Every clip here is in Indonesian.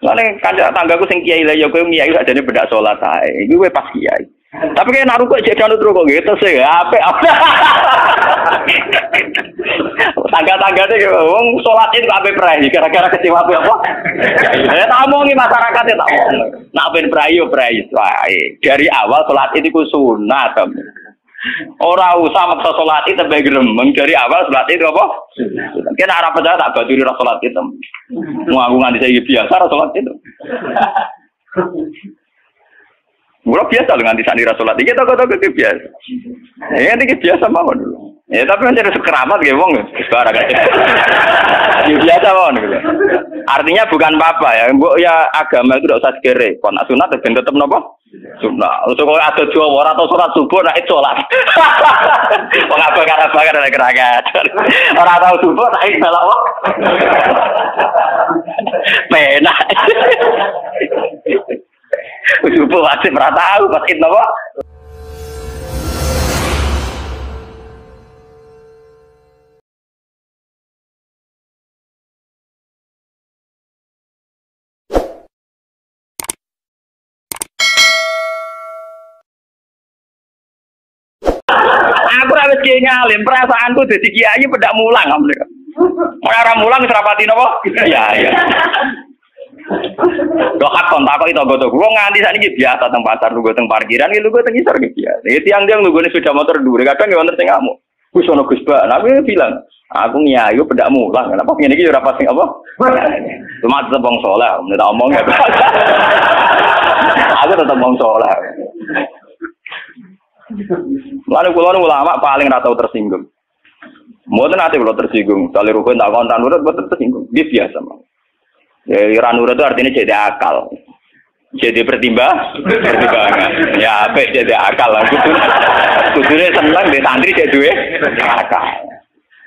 Lane kanca tanggaku sing kiai lah ya kowe kiai sakjane bedak salat ae. Iku kowe pas kiai. Tapi kayak naruh kok jadi anu terus kok gitu sih, apa? Tangga-tangga deh, wong sholat itu apa peraih? Gara-gara kecewa apa? Ya tak omongi masyarakat ya tak omong. Nak ben peraih. Dari awal sholat itu sunat. Orang usah maksa sholat itu baik gremeng dari awal sholat itu apa? Kena arah pejabat tak baturi sholat itu. Ngaku-ngaku saya biasa sholat itu. Mula biasa dengan di sana sholat iki toko-toko biasa. Ya ini biasa mawon dulu. Ya tapi kan ada sekeramat gitu wong. Suara kayak. Ya biasa mawon gitu. Artinya bukan apa-apa ya. Mbok ya agama itu tidak usah sekere. Kon sunat ben tetep napa? Sunat. Terus kok ada Jawa atau sholat subuh nek sholat. Wong bakar-bakar nek keragat. Ora tau subuh nek melok. Penak. Subuh wajib ora tahu masjid napa. Aku ora wis kiai ngalim, perasaanku dadi kiai pedak mulang amne. Ora mulang wis rapati napa? Iya. Doa kontak itu goto gua nganti saat ini biasa teng pasar lu teng parkiran gitu gue teng isor gitu ya. Itu yang lu sepeda motor dulu kadang gak wonten sing ngamuk. Gus ono Gus Ba, nabi bilang aku nyayu pedak mulang. Kenapa ngene iki ora pasti apa? Cuma tetep wong saleh, tak omong ya. Aku tetep wong saleh. Lalu kula ulama paling ra tau tersinggung. Mboten ate kula tersinggung, kali rukun tak kontan urut mboten tersinggung. Dia biasa mah. Ya, ranura itu artinya jadi akal, jadi pertimbangan. Ya, apa jadi akal lah. Kudune seneng deh santri jadi akal.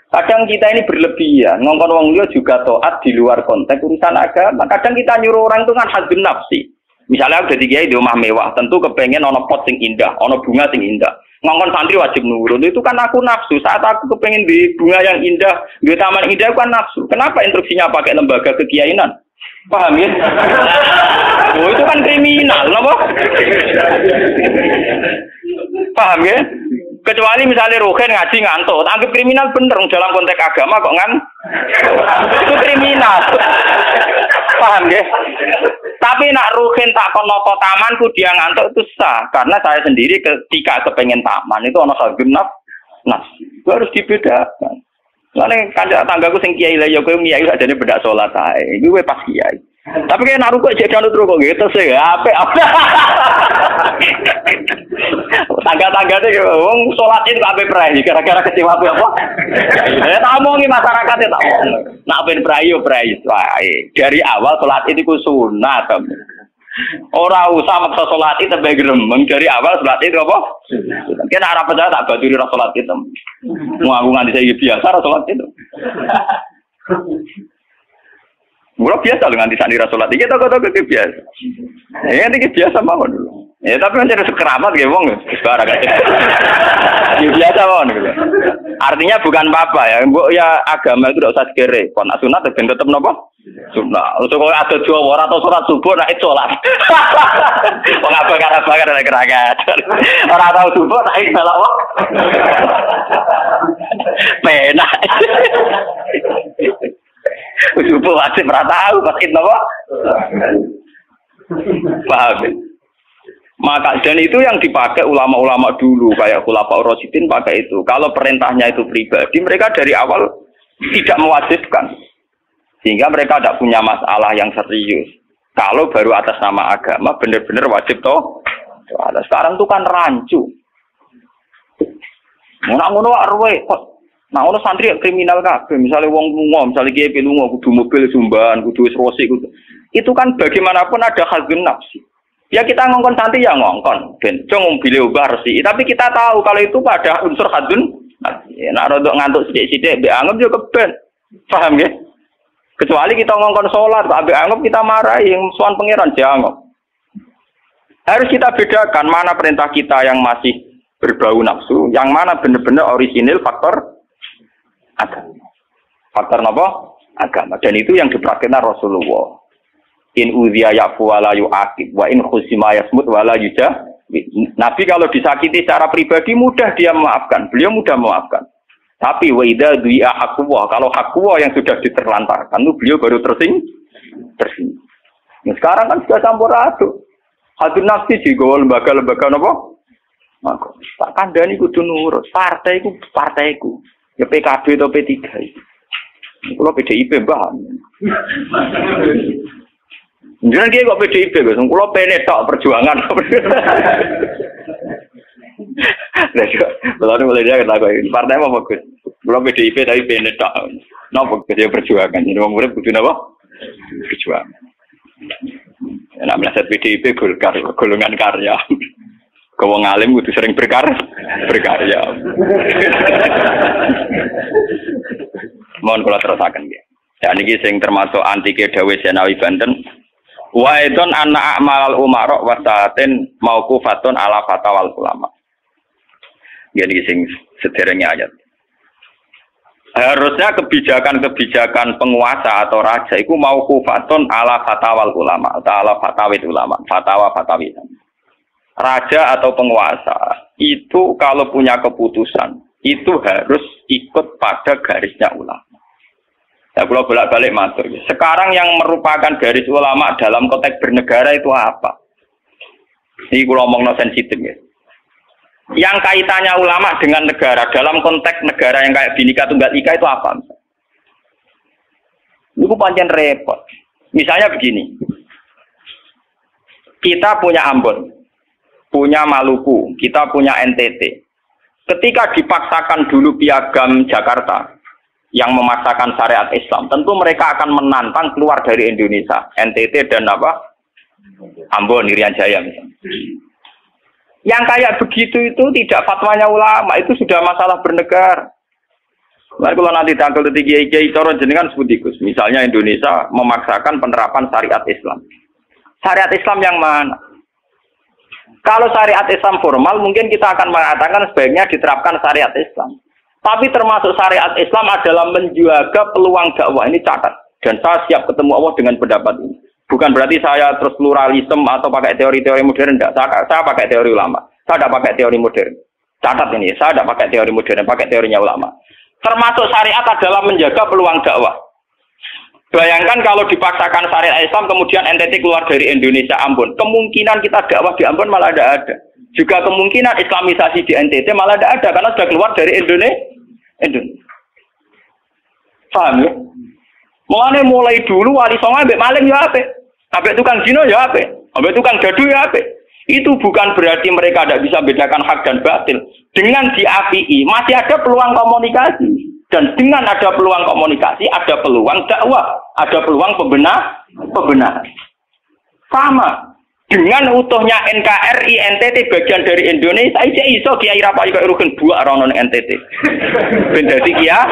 Kadang kita ini berlebihan, ngongkon wong liya juga taat di luar konteks urusan agama. Kadang kita nyuruh orang itu kan hadzun nafsi. Misalnya aku jadi kiai di rumah mewah, tentu kepengen ono pot sing indah, ono bunga sing indah. Ngongkon santri wajib nurut, itu kan aku nafsu. Saat aku kepengen di bunga yang indah, di taman indah, aku kan nafsu. Kenapa instruksinya pakai lembaga kekiainan? Paham ya? Oh itu kan kriminal, apa? Paham ya? Kecuali misalnya Rohen ngaji ngantuk, anggap kriminal bener dalam konteks agama kok itu kriminal. Paham ya? Tapi nak Rohen tak kono tamanku dia ngantuk itu sah, karena saya sendiri ketika kepengen taman itu ono sagenap, itu harus dibedakan. Lane kanca tanggaku sing kiai lah ya kowe kiai sakjane bedak salat ae. Iku kowe pas kiai. Tapi kayak naruh kok jadi anu terus kok gitu sih. Apa? Tangga-tangga deh wong salat itu apa peraih? Gara-gara kecewa apa? Ya tak omongi masyarakat ya tak omong. Nak ben peraih. Dari awal salat itu sunat. Ora usah maksa sholat itu baik gremeng dari awal sholat itu apa? Kena arah pejabat tak baturi sholat itu. Ngaku-ngaku saya biasa sholat itu. Mula biasa dengan di sana sholat itu toko-toko biasa. Ya ini biasa mawon dulu. Ya tapi kan ada sekeramat gitu wong. Suara kayak. Ya biasa mawon gitu. Artinya bukan apa-apa ya. Mbok ya agama itu tidak usah sekere. Kon sunat ben tetep napa? Sunat. Terus kok ada Jawa atau sholat subuh nek sholat. Wong bakar-bakar nek keragat. Ora tau subuh nek melok. Penak. Subuh wajib ora tau masjid napa? Paham. Maka dan itu yang dipakai ulama-ulama dulu kayak Khulafaur Rasyidin pakai itu. Kalau perintahnya itu pribadi, mereka dari awal tidak mewajibkan. Sehingga mereka tidak punya masalah yang serius. Kalau baru atas nama agama benar-benar wajib toh. Sekarang itu kan rancu. Ngono arwe. Nah, ono santri kriminal kabeh, misalnya wong lunga, misalnya kiai lunga kudu mobil sumban, kudu rosi kudu. Itu kan bagaimanapun ada hadzun nafsi. Ya kita ngongkon santri ya ngongkon, ben cung mobil ubah resi. Tapi kita tahu kalau itu pada unsur hadzun nafsi. Nek rodok ngantuk sithik-sithik mbek anggap yo keben. Paham ya? Kecuali kita ngongkon salat, mbek anggap kita marahi yang sowan pangeran jangan. Harus kita bedakan mana perintah kita yang masih berbau nafsu, yang mana benar-benar orisinil faktor agama. Faktor apa? Agama. Dan itu yang dipraktikkan Rasulullah. In udhiya yafu wala yu'aqib wa in khusima yasmut wala yuja. Nabi kalau disakiti secara pribadi mudah dia memaafkan. Beliau mudah memaafkan. Tapi wa idza du'a haqqullah, kalau haqqullah yang sudah diterlantarkan itu beliau baru tersinggung. Nah, sekarang kan sudah campur aduk. Hati nafsi juga lembaga-lembaga apa? Maka tak kandhani kudu nurut. Partaiku. Ya PKB atau P3. Kalau PDIP mbah. Jangan dia kok PDIP, Gus. Kalau PNS tok perjuangan. Nah, kalau mulai dia kata gue, partai apa Gus? Kalau PDIP tapi PNS tok. Napa dia perjuangan? Jadi orang murid butuh apa? Perjuangan. Nak meleset PDIP golongan karya. Kau ngalim kudu sering berkarya. Mohon kula terusaken nggih. Dan iki sing termasuk antike dawuh Senawi Banten. Wa idon anna a'malal umara wa sa'atin mauqufatun ala fatawal ulama. Jadi sing sederenge ayat. Harusnya kebijakan-kebijakan penguasa atau raja itu mauqufatun ala fatawal ulama atau ala fatawid ulama, fatwa-fatwi. Raja atau penguasa itu kalau punya keputusan itu harus ikut pada garisnya ulama. Ya kalau bolak-balik matur. Sekarang yang merupakan garis ulama dalam konteks bernegara itu apa? Ini kalau ngomong sensitif ya. Yang kaitannya ulama dengan negara dalam konteks negara yang kayak Bhinneka Tunggal Ika itu apa? Itu pancen repot. Misalnya begini. Kita punya Ambon, punya Maluku, kita punya NTT. Ketika dipaksakan dulu piagam Jakarta yang memaksakan syariat Islam, tentu mereka akan menantang keluar dari Indonesia, NTT dan apa? Ambon, Irian Jaya misalnya. Yang kayak begitu itu tidak fatwanya ulama, itu sudah masalah bernegara. Nah, kalau nanti tanggal kiai coro jenengan sebut ikus. Misalnya Indonesia memaksakan penerapan syariat Islam. Syariat Islam yang mana? Kalau syariat Islam formal mungkin kita akan mengatakan sebaiknya diterapkan syariat Islam. Tapi termasuk syariat Islam adalah menjaga peluang dakwah. Ini catat. Dan saya siap ketemu Allah dengan pendapat ini. Bukan berarti saya terus pluralisme atau pakai teori-teori modern. Tidak. Saya pakai teori ulama. Saya tidak pakai teori modern. Catat ini. Saya tidak pakai teori modern. Pakai teorinya ulama. Termasuk syariat adalah menjaga peluang dakwah. Bayangkan kalau dipaksakan syariat Islam kemudian NTT keluar dari Indonesia Ambon. Kemungkinan kita dakwah di Ambon malah tidak ada. Juga kemungkinan Islamisasi di NTT malah tidak ada. Karena sudah keluar dari Indonesia. Paham ya? Mulai dulu wali songo ambek maling ya apik. Ambek tukang zina ya apik. Ambek tukang gaduh ya apik. Itu bukan berarti mereka tidak bisa bedakan hak dan batil. Dengan diapii masih ada peluang komunikasi. Dan dengan ada peluang komunikasi, ada peluang dakwah, ada peluang pembenahan. Sama. Dengan utuhnya NKRI NTT bagian dari Indonesia, iso Kiai Rapai kok rugen buak rono NTT. Ben dadi ya.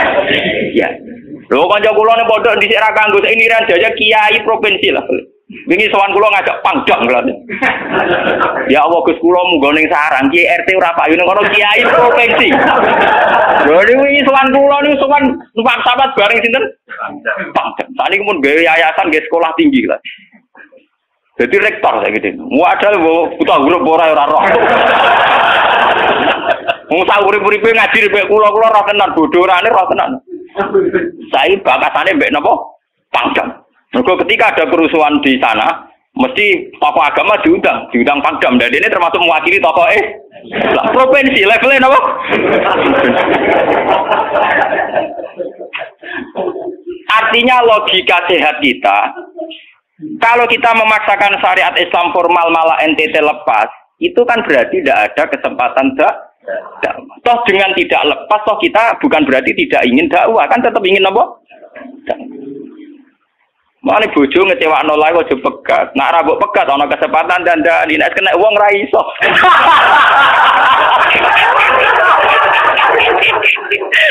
Lho kanca kula ning pondok dhisik ra kanggo ini Irian Jaya kiai provinsi lah. Wingi sowan kula ngajak pangdam kula. Ya Allah Gus kula munggo ning sarang Kiai RT ora payu ning kono kiai provinsi. Lho wingi sowan kula niku sowan numpak sahabat bareng sinten? Pangdam. Saniki mun gawe yayasan nggih sekolah tinggi lah. Jadi rektor saya gitu. Wadah buta huruf ora roh. Wong sak urip-uripe ngaji mbek kula roh tenan bodorane roh tenan. Saya bakatane mbek napa? Pangdam. Mergo ketika ada kerusuhan di sana, mesti tokoh agama diundang Pangdam. Dan ini termasuk mewakili tokoh provinsi levelnya napa? Artinya logika sehat kita, kalau kita memaksakan syariat Islam formal malah NTT lepas, itu kan berarti tidak ada kesempatan dakwah. Toh dengan tidak lepas, toh kita bukan berarti tidak ingin dakwah, kan tetap ingin apa? Mana bojo ngecewakno lae aja pegat. Nak ra mbok pegat ana kesempatan dandani nek kena wong ra iso.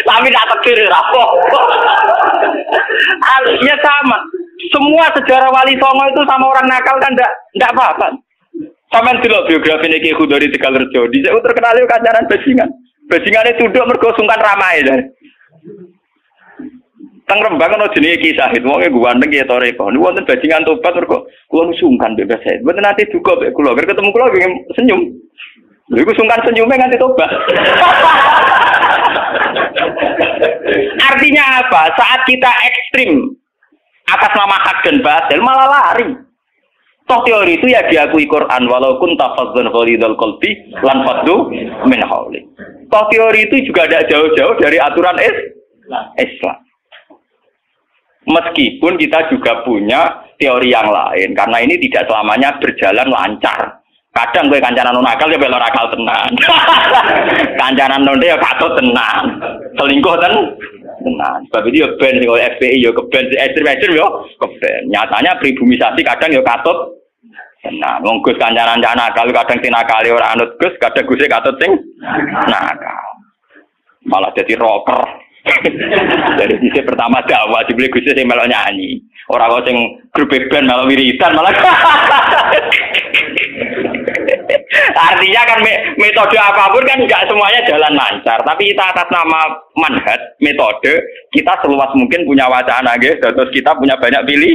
Tapi tak tekir ra apa. Ya sama. Semua sejarah Wali Songo itu sama orang nakal kan enggak apa-apa. Sampeyan delok biografi Ki Khudori Tegalrejo. Dhisik terkenal yo kancanan bajingan. Bajingane tunduk mergo sungkan ramae. Teng Rembang ana jenenge Ki Sahid, wong e ganteng ya toreko. Niku wonten bajingan tobat mergo kula sungkan bebas Sahid. Mboten nate duka mek kula, ketemu kula pengen senyum. Lha iku sungkan senyume nganti tobat. Artinya apa? Saat kita ekstrim atas nama hak dan batil malah lari. Toh teori itu ya diakui Quran walau kunta fazzan ghalidul qalbi lan faddu min hawli. Toh teori itu juga tidak jauh-jauh dari aturan Islam. Meskipun kita juga punya teori yang lain, karena ini tidak selamanya berjalan lancar. Kadang gue kancanan nakal ya belok nakal tenan. Kancanan nonde ya katut tenan. Selingkuh tenan. Sebab itu ya ben sing FPI ya keben ekstrem ya keben. Nyatanya pribumisasi kadang ya katut tenan. Wong Gus kancanan nakal kadang tinakali ora anut Gus, kadang Gus katut sing nakal. Malah jadi rocker. Dari sisi pertama dakwah dibeli Gus sing melok nyanyi. Ora kok sing grup band melok wiridan malah. Artinya kan metode apapun kan enggak semuanya jalan lancar, tapi kita atas nama manhaj, metode, kita seluas mungkin punya wacana nggih, terus kita punya banyak pilih.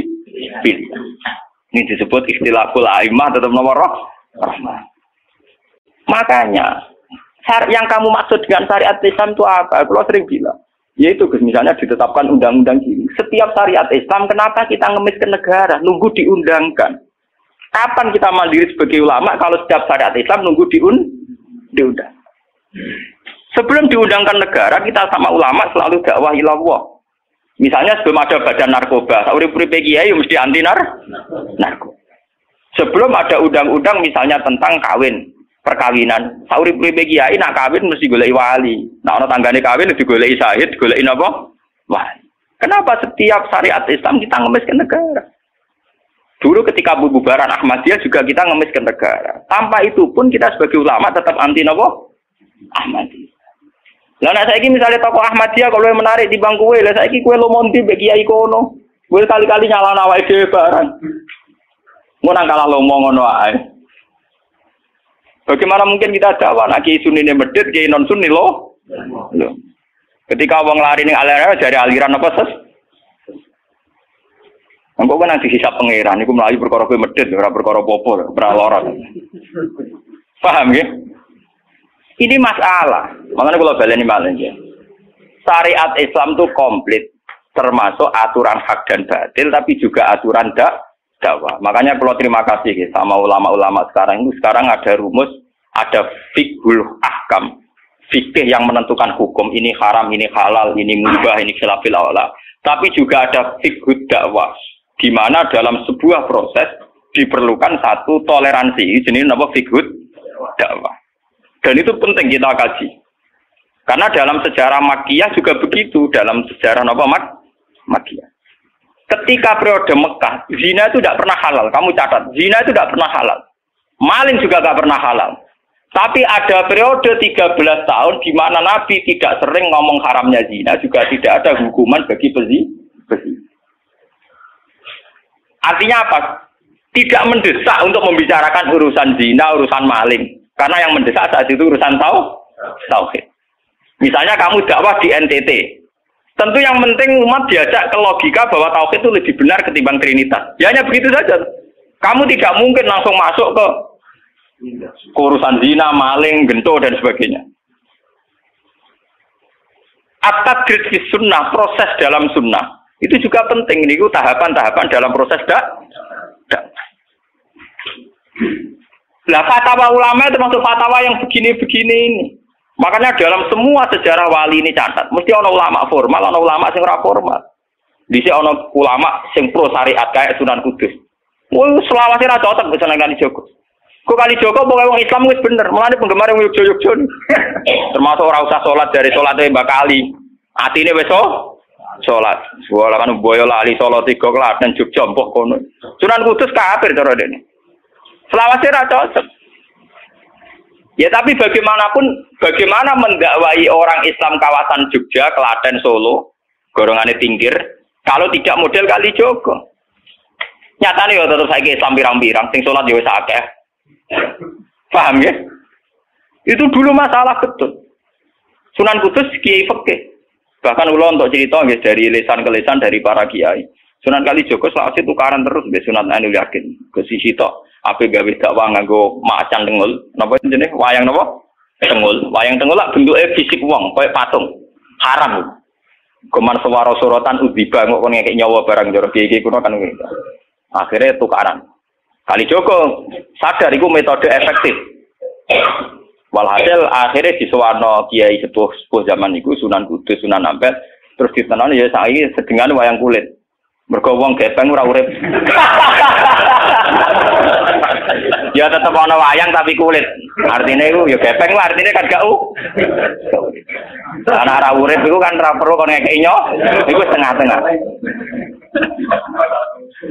Ini disebut ikhtilaful a'immah tetap nomor rahmah. Makanya yang kamu maksud dengan syariat Islam itu apa? Kalau sering bilang, yaitu misalnya ditetapkan undang-undang gini. Setiap syariat Islam, kenapa kita ngemis ke negara? Nunggu diundangkan. Kapan kita mandiri sebagai ulama kalau setiap syariat Islam nunggu diundang? Sebelum diundangkan negara, kita sama ulama selalu dakwah ilallah. Misalnya sebelum ada badan narkoba, urip-uripe kiai mesti anti narkoba. Sebelum ada undang-undang misalnya tentang kawin, perkawinan, urip-uripe kiai nak kawin mesti goleki wali. Nah ana tanggane kawin digoleki syahid, goleki napa? Wali. Kenapa setiap syariat Islam kita ngemis ke negara? Dulu ketika bubaran Ahmadiyah juga kita ngemis ke negara. Tanpa itu pun kita sebagai ulama tetap anti nopo Ahmadiyah. Lah nek saiki misalnya tokoh Ahmadiyah kalau yang menarik di bangku lah saiki kowe lomonti mbek kiai kono. Kowe kali-kali nyalahno awake dhewe barang. Ngono kalah lomong ngono ae. Bagaimana mungkin kita dakwah nek kiai sunine medhit, kiai non sunni lo? Ketika wong lari ning aliran dari aliran apa ses? Engko kan nanti hisab pangeran iku mlayu perkara kowe medhit ora perkara apa-apa, ora lara. Paham ya? Ini masalah. Makanya kalau baleni malih ya. Syariat Islam itu komplit, termasuk aturan hak dan batil tapi juga aturan dakwah. Makanya kalau terima kasih ya, sama ulama-ulama sekarang itu sekarang ada rumus, ada fiqhul ahkam. Fikih yang menentukan hukum ini haram, ini halal, ini mubah, ini khilafil aula. Tapi juga ada fiqhud dakwah. Di mana dalam sebuah proses diperlukan satu toleransi, jenis apa fiqhud dakwah. Dan itu penting kita kaji. Karena dalam sejarah Makkiyah juga begitu, dalam sejarah apa Makkiyah. Ketika periode Mekah, zina itu tidak pernah halal. Kamu catat, zina itu tidak pernah halal. Maling juga tidak pernah halal. Tapi ada periode 13 tahun di mana Nabi tidak sering ngomong haramnya zina, juga tidak ada hukuman bagi pezina. Artinya apa? Tidak mendesak untuk membicarakan urusan zina, urusan maling. Karena yang mendesak saat itu urusan tauhid. Misalnya kamu dakwah di NTT. Tentu yang penting umat diajak ke logika bahwa tauhid itu lebih benar ketimbang trinitas. Ya hanya begitu saja. Kamu tidak mungkin langsung masuk ke urusan zina, maling, gento, dan sebagainya. At-tadrid fi sunnah, proses dalam sunnah. Itu juga penting, ini tahapan-tahapan dalam proses Lah fatwa ulama itu termasuk fatwa yang begini-begini ini. Makanya dalam semua sejarah wali ini catat, mesti ada ulama formal, ada ulama yang ora formal. Dhisik ana ulama sing pro syariat kayak Sunan Kudus. Wah, selawase ra cocok bisa nang Kali Joko. Kok Kali Joko pokoke wong Islam wis bener, mulane penggemar yang Yogyo-Yogyo. Termasuk ora usah salat dari salate Mbak Kali. Atine wis salat. Wala kan boyo lali Solo 3 Klaten Jogja mbok kono. Sunan Kudus kafir cara dene. Selawase ra cocok. Ya tapi bagaimanapun, bagaimana mendakwai orang Islam kawasan Jogja, Klaten, Solo, golongane pinggir, kalau tidak model Kali Joko. Nyatane ya tetep saiki Islam pirang-pirang, sing salat ya wis akeh. Paham ya? Itu dulu masalah betul. Sunan Kudus kiai fikih. Bahkan ulo untuk cerita nggih dari lisan ke lisan dari para kiai. Sunan Kalijaga selawase tukaran terus mbek Sunan Ainul Yakin. Ke sisi tok ape gawe dakwah nganggo macan tengul. Napa jenenge wayang napa? Tengul. Wayang tengul lak bentuke fisik wong koyo patung. Haram. Kuman suara sorotan udiba kok kon ngekek nyawa barang jero kiai kuno kan ngono. Akhirnya tukaran. Kalijaga sadar iku metode efektif. Walhasil akhirnya disuwarno kiai sepuh zaman iku Sunan Kudus, Sunan Ampel, terus ditenoni ya saiki sedengan wayang kulit. Mergo wong gepeng ora urip. Ya tetep ana wayang tapi kulit. Artinya iku ya gepeng lah artinya kan gak ana ora urip iku kan ora perlu kon ngekeki nyo, iku setengah-tengah.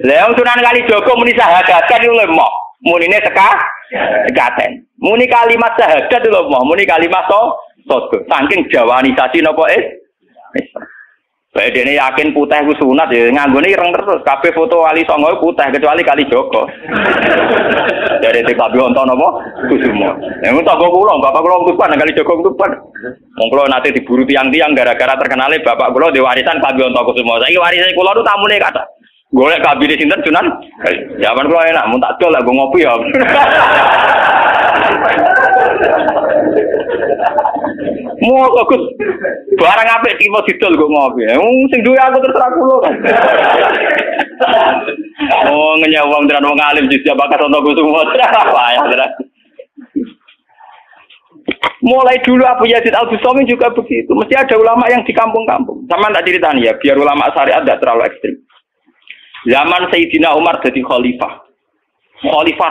Lah Sunan Kalijaga muni syahadat iku lemok. Munine sekaten. Muni kalimat syahadat lho moh, muni kalimat sodo. Saking jawanisasi napa bae dene yakin putih ku sunat ya nganggone ireng terus. Kabeh foto wali songo putih kecuali Kalijaga. Dari TKB wonten napa? Kusumo. Nek tangga kula, bapak kula tuban Kalijaga tuban. Wong kula nate diburu tiang-tiang gara-gara terkenale bapak kula di warisan KB Kusumo. Saiki warisan kula nu tamune kathah. Golek kabine sinten Sunan? Zaman kula enak, mun tak dol lah go ngopi ya. Mau Gus, barang apik tiba didol go ngopi. Sing duwe aku terserah kula kan. Oh ngenyawang tenan wong alim jus bakat untuk Kusumo. Payah tenan. Mulai dulu Abu Yazid Al-Bustami juga begitu. Mesti ada ulama yang di kampung-kampung. Sama tak ceritani ya, biar ulama syariat tidak terlalu ekstrim. Zaman Sayyidina Umar jadi khalifah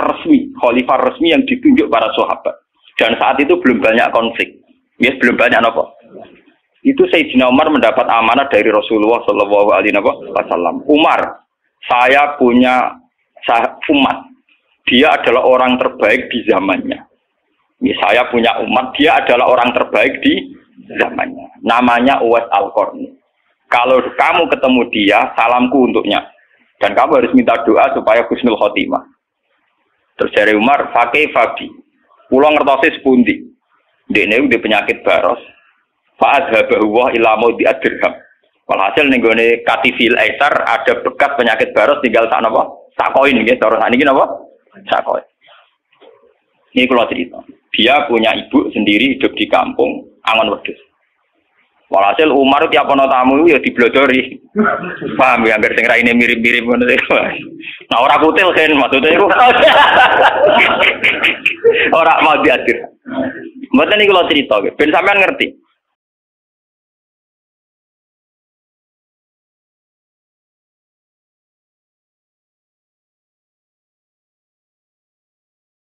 resmi yang ditunjuk para sahabat. Dan saat itu belum banyak konflik. Yes, belum banyak apa. Itu Sayyidina Umar mendapat amanah dari Rasulullah Shallallahu Alaihi Wasallam. Umar, saya punya umat. Dia adalah orang terbaik di zamannya. Saya punya umat. Dia adalah orang terbaik di zamannya. Namanya Uwais Al-Qarni. Kalau kamu ketemu dia, salamku untuknya. Dan kamu harus minta doa supaya husnul khotimah. Terus dari Umar, fakih fabi. Pulau ngertosis pundi. Dene udah penyakit baros. Fa'adhabahu wa ilamu di'adirham. Walhasil nih gue katifil aisar ada bekas penyakit baros tinggal tak apa? Sakoin gitu. Terus ini apa? Sakoin. Ini kalau cerita. Dia punya ibu sendiri hidup di kampung Angon Wedhus. Walhasil Umar tiap ana tamu ya diblodori. Paham ya anggar sing raine mirip-mirip ngono iku. Nah ora kutil kan maksudnya iku. Ora mau diadir. Mboten iki kula cerita ben sampean ngerti.